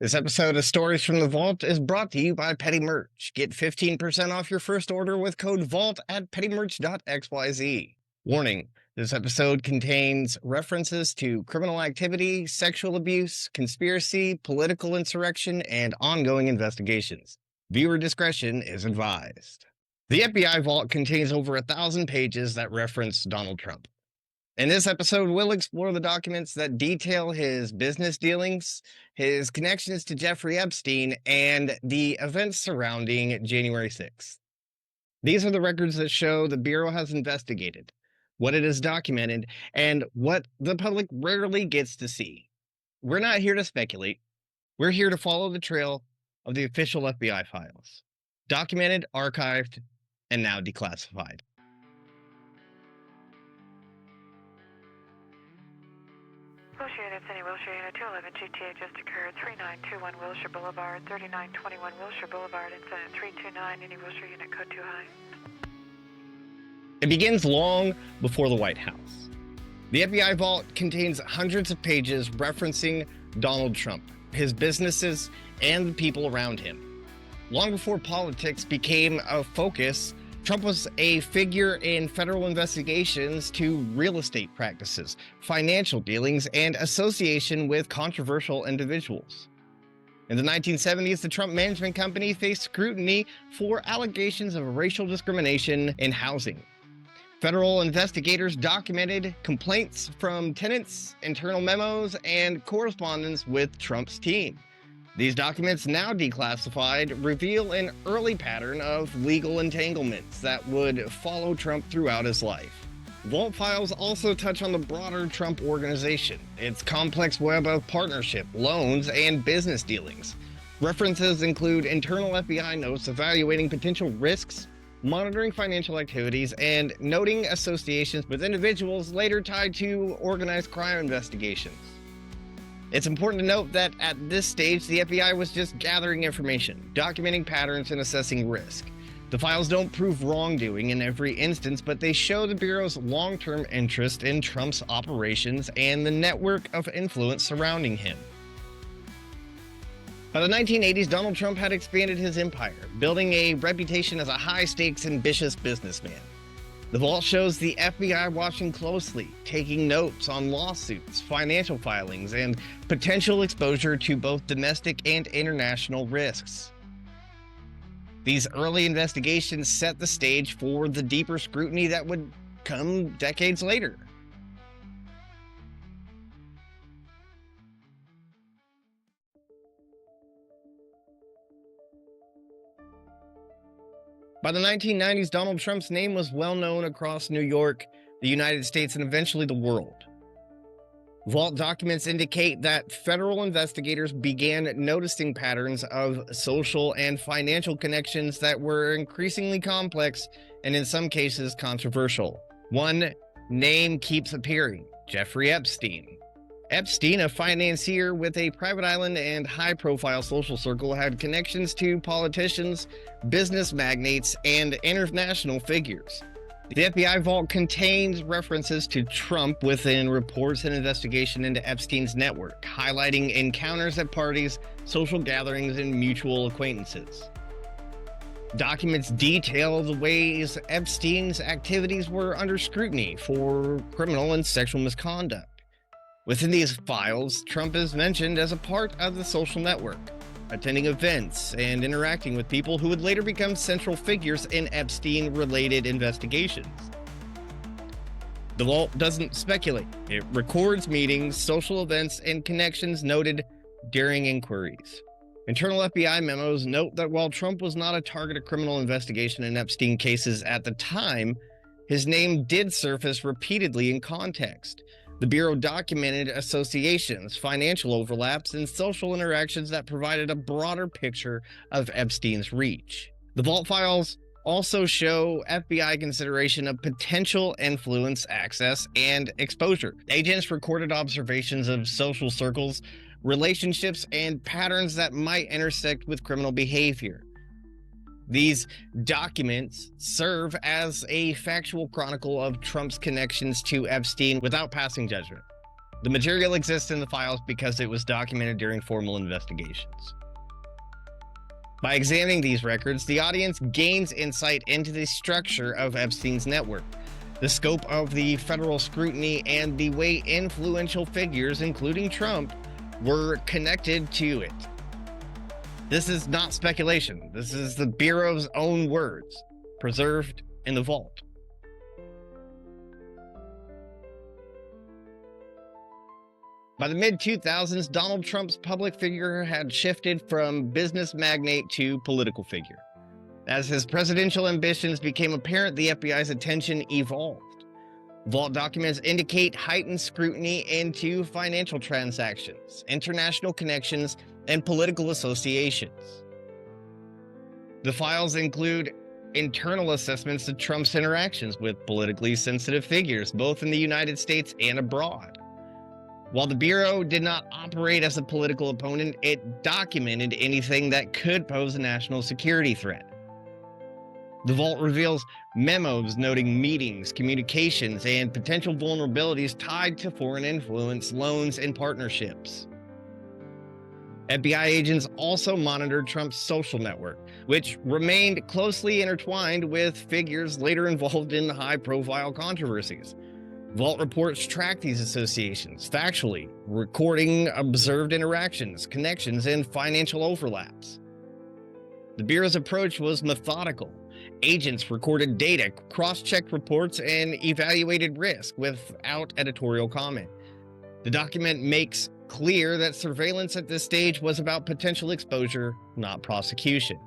This episode of Stories from the Vault is brought to you by Petty Merch. Get 15% off your first order with code VAULT at pettymerch.xyz. Warning, this episode contains references to criminal activity, sexual abuse, conspiracy, political insurrection, and ongoing investigations. Viewer discretion is advised. The FBI Vault contains over 1,000 pages that reference Donald Trump. In this episode, we'll explore the documents that detail his business dealings, his connections to Jeffrey Epstein, and the events surrounding January 6th. These are the records that show the Bureau has investigated, what it has documented, and what the public rarely gets to see. We're not here to speculate. We're here to follow the trail of the official FBI files. Documented, archived, and now declassified. Wilshire, that's any Wilshire, Unit 211, GTA just occurred, 3921 Wilshire Boulevard, 3921 Wilshire Boulevard, incident 329, any Wilshire Unit code 2 high. It begins long before the White House. The FBI Vault contains hundreds of pages referencing Donald Trump, his businesses, and the people around him. Long before politics became a focus, Trump was a figure in federal investigations to real estate practices, financial dealings, and association with controversial individuals. In the 1970s, the Trump Management Company faced scrutiny for allegations of racial discrimination in housing. Federal investigators documented complaints from tenants, internal memos, and correspondence with Trump's team. These documents, now declassified, reveal an early pattern of legal entanglements that would follow Trump throughout his life. Vault files also touch on the broader Trump organization, its complex web of partnership, loans, and business dealings. References include internal FBI notes evaluating potential risks, monitoring financial activities, and noting associations with individuals later tied to organized crime investigations. It's important to note that at this stage, the FBI was just gathering information, documenting patterns, and assessing risk. The files don't prove wrongdoing in every instance, but they show the Bureau's long-term interest in Trump's operations and the network of influence surrounding him. By the 1980s, Donald Trump had expanded his empire, building a reputation as a high-stakes, ambitious businessman. The Vault shows the FBI watching closely, taking notes on lawsuits, financial filings, and potential exposure to both domestic and international risks. These early investigations set the stage for the deeper scrutiny that would come decades later. By the 1990s, Donald Trump's name was well known across New York, the United States, and eventually the world. Vault documents indicate that federal investigators began noticing patterns of social and financial connections that were increasingly complex and in some cases controversial. One name keeps appearing: Jeffrey Epstein. Epstein, a financier with a private island and high-profile social circle, had connections to politicians, business magnates, and international figures. The FBI Vault contains references to Trump within reports and investigation into Epstein's network, highlighting encounters at parties, social gatherings, and mutual acquaintances. Documents detail the ways Epstein's activities were under scrutiny for criminal and sexual misconduct. Within these files, Trump is mentioned as a part of the social network, attending events and interacting with people who would later become central figures in Epstein-related investigations. The Vault doesn't speculate. It records meetings, social events, and connections noted during inquiries. Internal FBI memos note that while Trump was not a target of criminal investigation in Epstein cases at the time, his name did surface repeatedly in context. The Bureau documented associations, financial overlaps, and social interactions that provided a broader picture of Epstein's reach. The Vault files also show FBI consideration of potential influence, access, and exposure. Agents recorded observations of social circles, relationships, and patterns that might intersect with criminal behavior. These documents serve as a factual chronicle of Trump's connections to Epstein without passing judgment. The material exists in the files because it was documented during formal investigations. By examining these records, the audience gains insight into the structure of Epstein's network, the scope of the federal scrutiny, and the way influential figures, including Trump, were connected to it. This is not speculation. This is the Bureau's own words, preserved in the vault. By the mid-2000s, Donald Trump's public figure had shifted from business magnate to political figure. As his presidential ambitions became apparent, the FBI's attention evolved. Vault documents indicate heightened scrutiny into financial transactions, international connections, and political associations. The files include internal assessments of Trump's interactions with politically sensitive figures, both in the United States and abroad. While the Bureau did not operate as a political opponent, it documented anything that could pose a national security threat. The vault reveals memos noting meetings, communications, and potential vulnerabilities tied to foreign influence, loans, and partnerships. FBI agents also monitored Trump's social network, which remained closely intertwined with figures later involved in high-profile controversies. Vault reports track these associations factually, recording observed interactions, connections, and financial overlaps. The Bureau's approach was methodical. Agents recorded data, cross-checked reports, and evaluated risk without editorial comment. The document makes clear that surveillance at this stage was about potential exposure, not prosecution.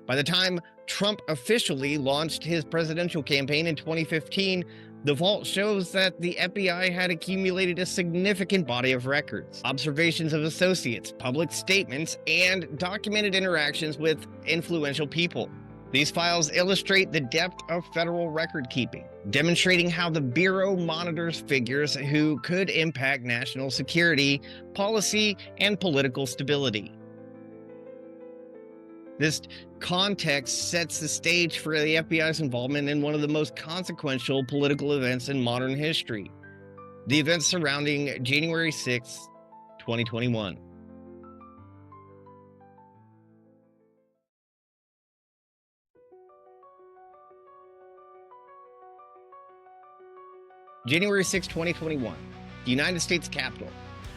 By the time Trump officially launched his presidential campaign in 2015, the vault shows that the FBI had accumulated a significant body of records, observations of associates, public statements, and documented interactions with influential people. These files illustrate the depth of federal record keeping, demonstrating how the Bureau monitors figures who could impact national security, policy, and political stability. This context sets the stage for the FBI's involvement in one of the most consequential political events in modern history, the events surrounding January 6, 2021. January 6, 2021, the United States Capitol,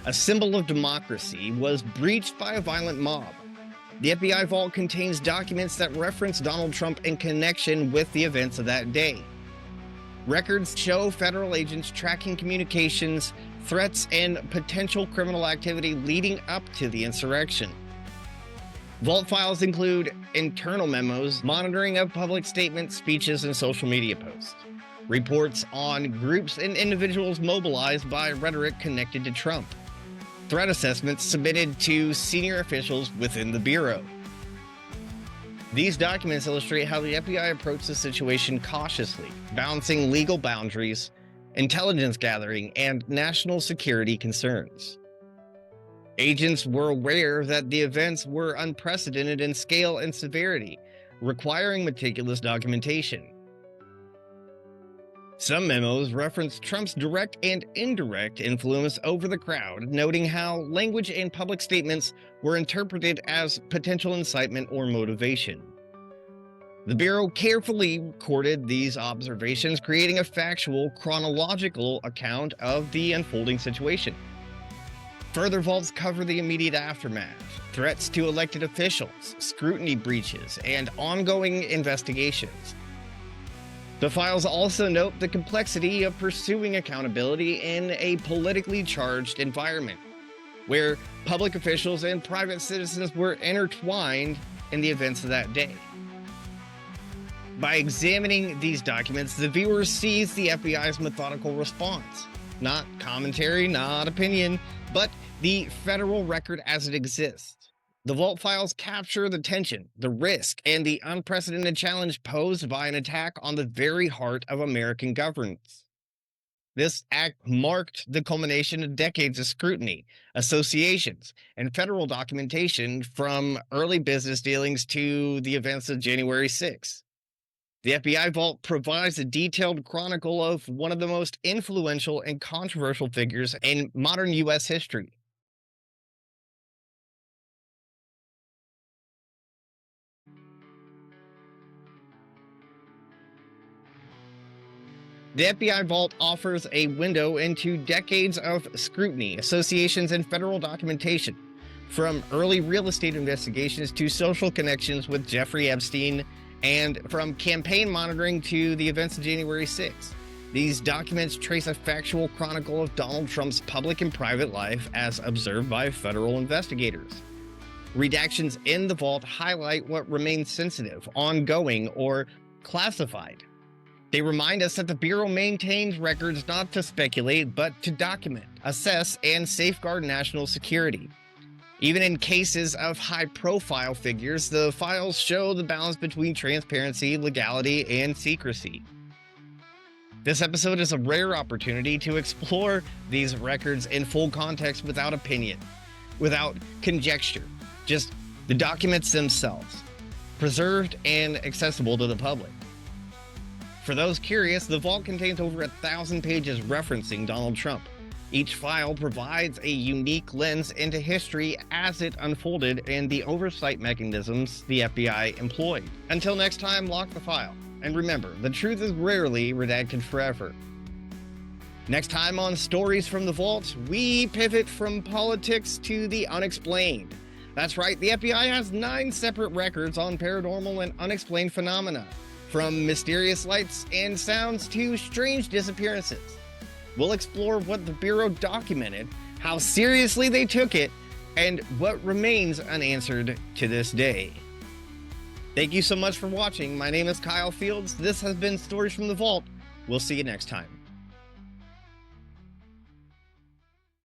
a symbol of democracy, was breached by a violent mob. The FBI vault contains documents that reference Donald Trump in connection with the events of that day. Records show federal agents tracking communications, threats, and potential criminal activity leading up to the insurrection. Vault files include internal memos, monitoring of public statements, speeches, and social media posts, reports on groups and individuals mobilized by rhetoric connected to Trump, threat assessments submitted to senior officials within the Bureau. These documents illustrate how the FBI approached the situation cautiously, balancing legal boundaries, intelligence gathering, and national security concerns. Agents were aware that the events were unprecedented in scale and severity, requiring meticulous documentation. Some memos reference Trump's direct and indirect influence over the crowd, noting how language in public statements were interpreted as potential incitement or motivation. The Bureau carefully recorded these observations, creating a factual, chronological account of the unfolding situation. Further vaults cover the immediate aftermath, threats to elected officials, scrutiny breaches, and ongoing investigations. The files also note the complexity of pursuing accountability in a politically charged environment, where public officials and private citizens were intertwined in the events of that day. By examining these documents, the viewer sees the FBI's methodical response. Not commentary, not opinion, but the federal record as it exists. The vault files capture the tension, the risk, and the unprecedented challenge posed by an attack on the very heart of American governance. This act marked the culmination of decades of scrutiny, associations, and federal documentation from early business dealings to the events of January 6. The FBI Vault provides a detailed chronicle of one of the most influential and controversial figures in modern U.S. history. The FBI Vault offers a window into decades of scrutiny, associations, and federal documentation, from early real estate investigations to social connections with Jeffrey Epstein, and from campaign monitoring to the events of January 6th. These documents trace a factual chronicle of Donald Trump's public and private life as observed by federal investigators. Redactions in the vault highlight what remains sensitive, ongoing, or classified. They remind us that the Bureau maintains records not to speculate, but to document, assess, and safeguard national security. Even in cases of high-profile figures, the files show the balance between transparency, legality, and secrecy. This episode is a rare opportunity to explore these records in full context without opinion, without conjecture, just the documents themselves, preserved and accessible to the public. For those curious, the vault contains over 1,000 pages referencing Donald Trump. Each file provides a unique lens into history as it unfolded and the oversight mechanisms the FBI employed. Until next time, lock the file. And remember, the truth is rarely redacted forever. Next time on Stories from the Vault, we pivot from politics to the unexplained. That's right, the FBI has 9 separate records on paranormal and unexplained phenomena, from mysterious lights and sounds to strange disappearances. We'll explore what the Bureau documented, how seriously they took it, and what remains unanswered to this day. Thank you so much for watching. My name is Kyle Fields. This has been Stories from the Vault. We'll see you next time.